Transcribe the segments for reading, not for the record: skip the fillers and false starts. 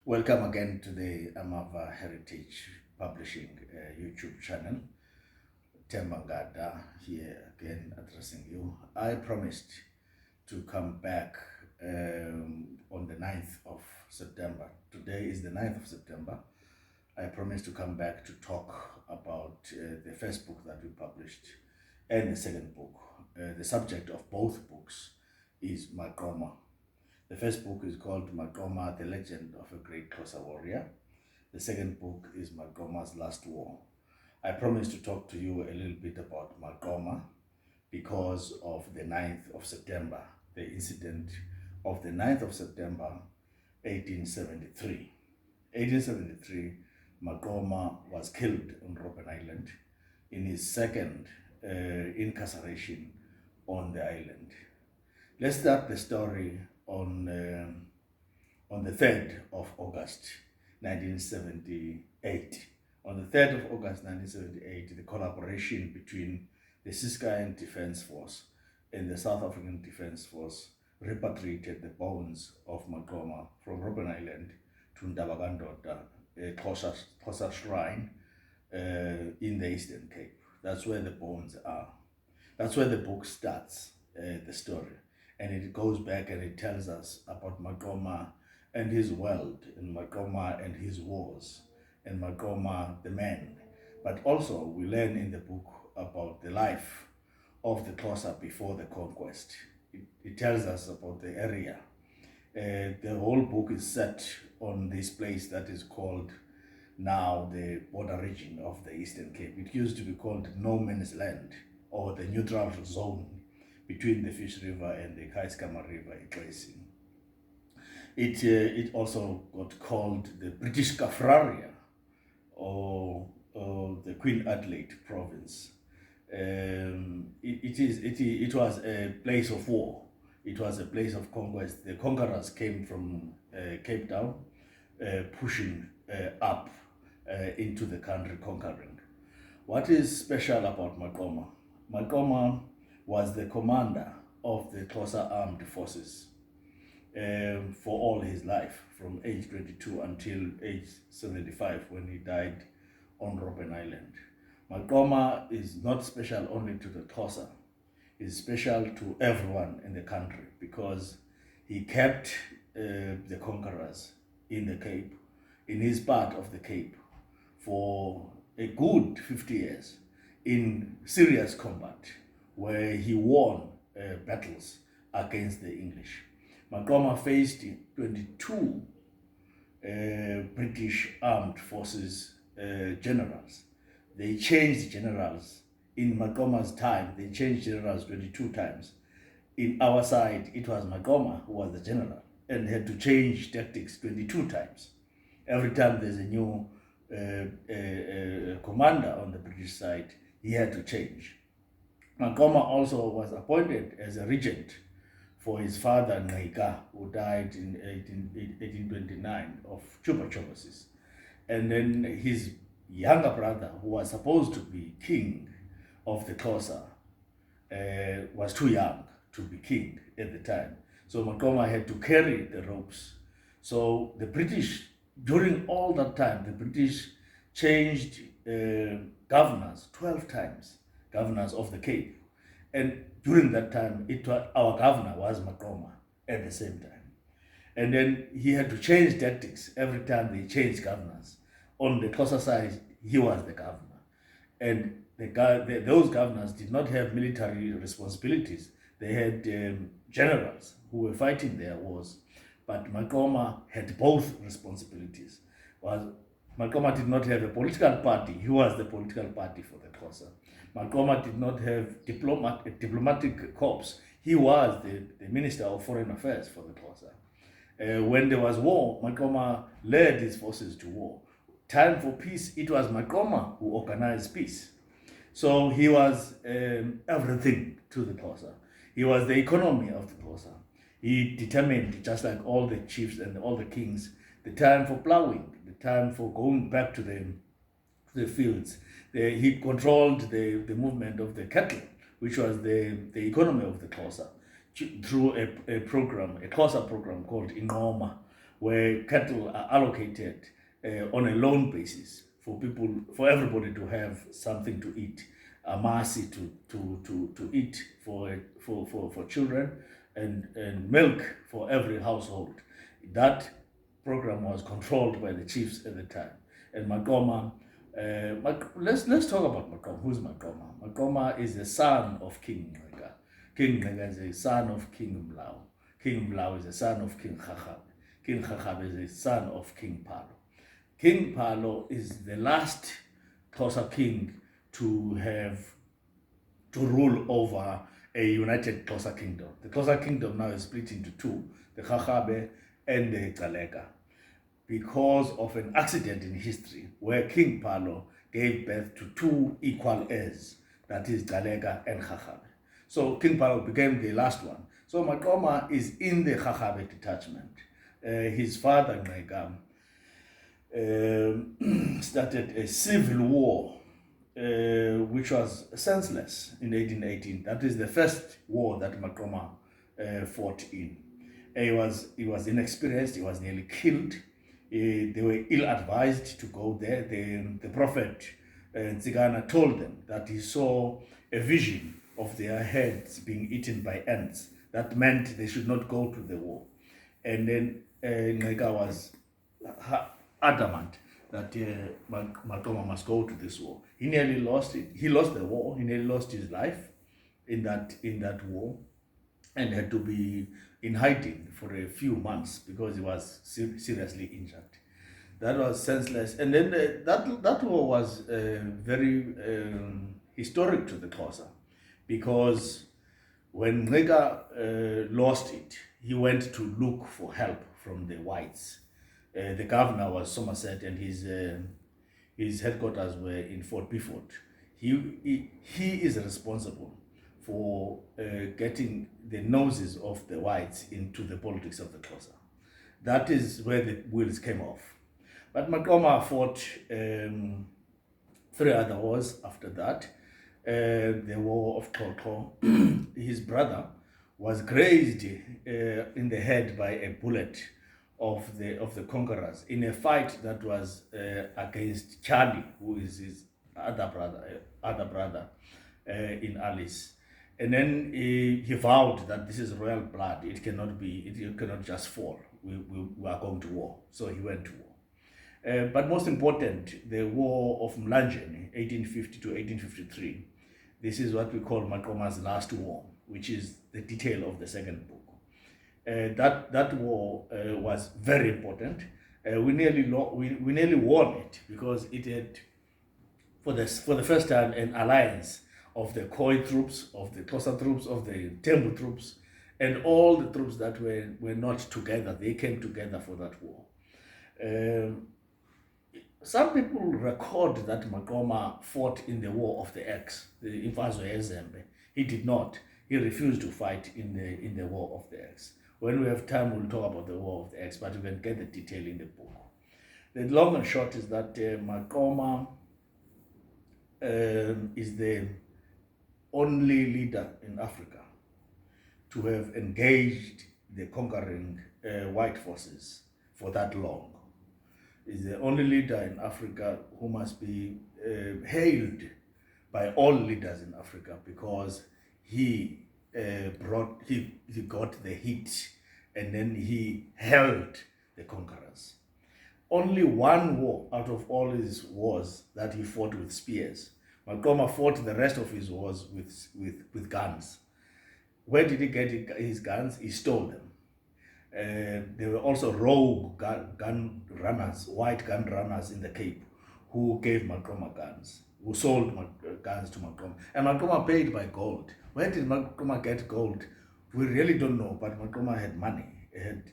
Welcome again to the Amava Heritage Publishing YouTube channel. Tembangada here again addressing you. I promised to come back on the 9th of September. Today is the 9th of September. I promised to come back to talk about the first book that we published and the second book. The subject of both books is Maqoma. The first book is called Maqoma, The Legend of a Great Xhosa Warrior. The second book is Maqoma's Last War. I promised to talk to you a little bit about Maqoma because of the 9th of September, the incident of the 9th of September, 1873. 1873, Maqoma was killed on Robben Island in his second incarceration on the island. Let's start the story on the 3rd of August 1978. On the 3rd of August 1978, the collaboration between the Ciskei Defence Force and the South African Defence Force repatriated the bones of Maqoma from Robben Island to Ndabakandoda, a Xhosa shrine in the Eastern Cape. That's where the bones are. That's where the book starts, the story. And it goes back and it tells us about Maqoma and his world, and Maqoma and his wars, and Maqoma the man. But also we learn in the book about the life of the Xhosa before the conquest. It tells us about the area. The whole book is set on this place that is called now the border region of the Eastern Cape. It used to be called No Man's Land, or the neutral zone between the Fish River and the Kaiskama River in Tracy. It also got called the British Kaffraria, or the Queen Adelaide province. It was a place of war. It was a place of conquest. The conquerors came from Cape Town, pushing up into the country, conquering. What is special about Maqoma? Maqoma was the commander of the Xhosa Armed Forces for all his life, from age 22 until age 75 when he died on Robben Island. Maqoma is not special only to the Xhosa, it's special to everyone in the country because he kept the conquerors in the Cape, in his part of the Cape, for a good 50 years in serious combat, where he won battles against the English. Maqoma faced 22 British Armed Forces generals. They changed generals. In Maqoma's time, they changed generals 22 times. In our side, it was Maqoma who was the general and had to change tactics 22 times. Every time there's a new commander on the British side, he had to change. Maqoma also was appointed as a regent for his father Naika, who died in 1829 of tuberculosis. And then his younger brother, who was supposed to be king of the Xhosa, was too young to be king at the time. So Maqoma had to carry the ropes. So the British, during all that time, the British changed governors 12 times. Governors of the Cape, and during that time our governor was Maqoma at the same time, and then he had to change tactics every time they changed governors. On the Xhosa side, he was the governor, and those governors did not have military responsibilities. They had generals who were fighting their wars, but Maqoma had both responsibilities. Maqoma did not have a political party. He was the political party for the Xhosa. Maqoma did not have a diplomatic corps. He was the Minister of Foreign Affairs for the Xhosa. When there was war, Maqoma led his forces to war. Time for peace, it was Maqoma who organized peace. So he was everything to the Xhosa. He was the economy of the Xhosa. He determined, just like all the chiefs and all the kings, the time for plowing, the time for going back to the fields. He controlled the movement of the cattle, which was the economy of the Xhosa, through a program, a Xhosa program called Maqoma, where cattle are allocated on a loan basis for everybody to have something to eat, a mercy to eat for children, and milk for every household. That program was controlled by the chiefs at the time. And Maqoma, let's talk about Maqoma. Who's Maqoma? Maqoma is the son of King Nega. King Nega is the son of King Mlau. King Mlau is the son of King Chachab. King Chachab is the son of King Palo. King Palo is the last Xhosa king to rule over a united Xhosa kingdom. The Xhosa kingdom now is split into two, the Chakhabe and the Gcaleka, because of an accident in history where King Palo gave birth to two equal heirs, that is Gcaleka and Chakhabe. So King Palo became the last one. So Maqoma is in the Chakhabe detachment. His father, Nega, started a civil war, which was senseless in 1818. That is the first war that Maqoma fought in. He was inexperienced. He was nearly killed. They were ill-advised to go there. The prophet Nzigana told them that he saw a vision of their heads being eaten by ants. That meant they should not go to the war. And then Nega was adamant that Maqoma must go to this war. He nearly lost it. He lost the war. He nearly lost his life in that war, and had to be in hiding for a few months because he was seriously injured. That was senseless. And then that war was very historic to the Xhosa, because when Nega lost it, he went to look for help from the whites. The governor was Somerset, and his headquarters were in Fort Beaufort. He is responsible for getting the noses of the whites into the politics of the Xhosa. That is where the wheels came off. But Maqoma fought 3 other wars after that. The War of Xhoxho. His brother was grazed in the head by a bullet of the conquerors in a fight that was against Charlie, who is his other brother in Alice. And then he vowed that this is royal blood. It cannot just fall. We are going to war. So he went to war. But most important, the War of Mlanjeni, 1850 to 1853. This is what we call Maqoma's last war, which is the detail of the second book. That war was very important. We nearly won it, because it had, for the first time, an alliance of the Khoi troops, of the Xhosa troops, of the Tembu troops, and all the troops that were not together. They came together for that war. Some people record that Maqoma fought in the War of the Axe, the Imfazwe yeZembe. He did not. He refused to fight in the War of the Axe. When we have time, we'll talk about the War of the Axe, but you can get the detail in the book. The long and short is that Maqoma is the only leader in Africa to have engaged the conquering white forces for that long. Is the only leader in Africa who must be hailed by all leaders in Africa, because he got the heat, and then he held the conquerors. Only one war out of all his wars that he fought with spears. Maqoma fought the rest of his wars with guns. Where did he get his guns? He stole them. There were also rogue gun runners, white gun runners in the Cape, who gave Maqoma guns, who sold guns to Maqoma. And Maqoma paid by gold. Where did Maqoma get gold? We really don't know, but Maqoma had money, had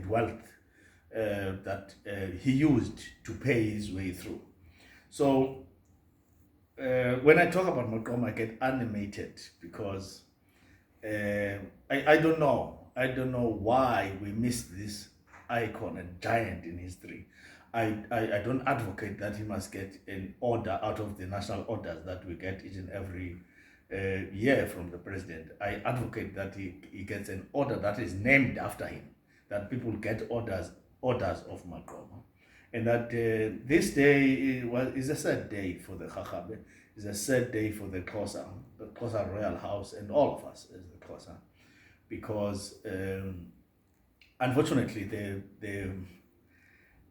wealth that he used to pay his way through. So when I talk about Maqoma, I get animated, because I don't know. I don't know why we missed this icon and giant in history. I don't advocate that he must get an order out of the national orders that we get each and every year from the president. I advocate that he gets an order that is named after him, that people get orders of Maqoma. And that this day is a sad day for the Khachabe, it's a sad day for the Xhosa Royal House, and all of us as the Xhosa, because unfortunately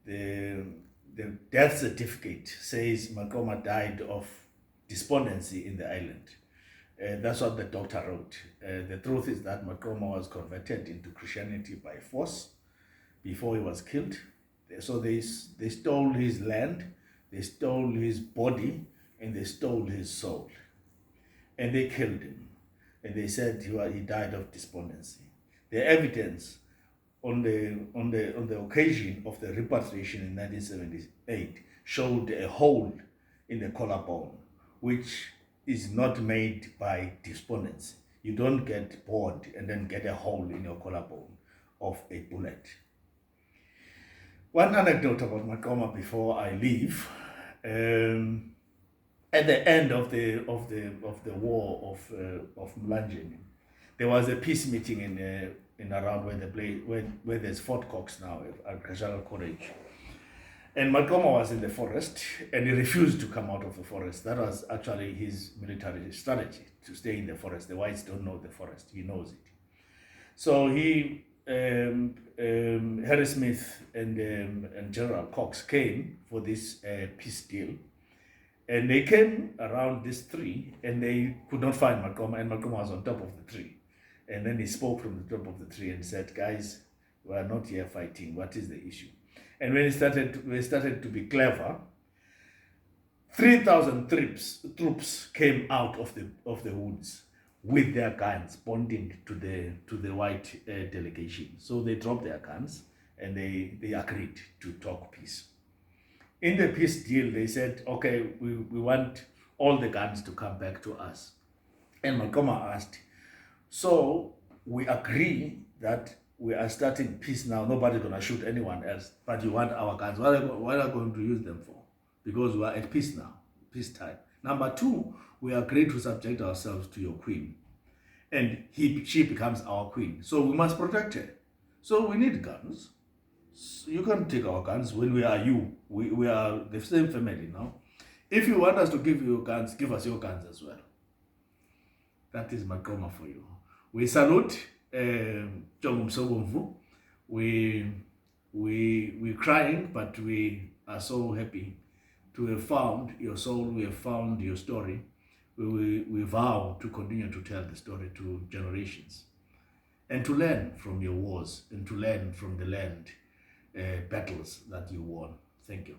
the death certificate says Maqoma died of despondency in the island. That's what the doctor wrote. The truth is that Maqoma was converted into Christianity by force before he was killed. So they stole his land, they stole his body, and they stole his soul. And they killed him. And they said he died of despondency. The evidence on the occasion of the repatriation in 1978 showed a hole in the collarbone, which is not made by despondency. You don't get bored and then get a hole in your collarbone of a bullet. One anecdote about Maqoma before I leave. At the end of the war of Mlanjeni, there was a peace meeting in around where there's Fort Cox now, Agricultural College. And Maqoma was in the forest, and he refused to come out of the forest. That was actually his military strategy, to stay in the forest. The whites don't know the forest, he knows it. So he, Harry Smith and General Cox came for this peace deal. And they came around this tree, and they could not find Maqoma, and Maqoma was on top of the tree. And then he spoke from the top of the tree and said, "Guys, we are not here fighting. What is the issue?" And when we started to be clever, 3,000 troops came out of the woods with their guns pointing to the white delegation. So they dropped their guns and they agreed to talk peace. In the peace deal, they said, "Okay, we want all the guns to come back to us." And Maqoma asked, "So we agree that we are starting peace now, nobody's going to shoot anyone else, but you want our guns. What are you going to use them for? Because we are at peace now, peacetime. Number two, we agree to subject ourselves to your queen. And she becomes our queen. So we must protect her. So we need guns. So you can't take our guns when we are you. We are the same family now. If you want us to give you guns, give us your guns as well." That is Maqoma for you. We salute Jongum Sobomvu. We're crying, but we are so happy to have found your soul. We have found your story. We vow to continue to tell the story to generations and to learn from your wars and to learn from the land battles that you won. Thank you.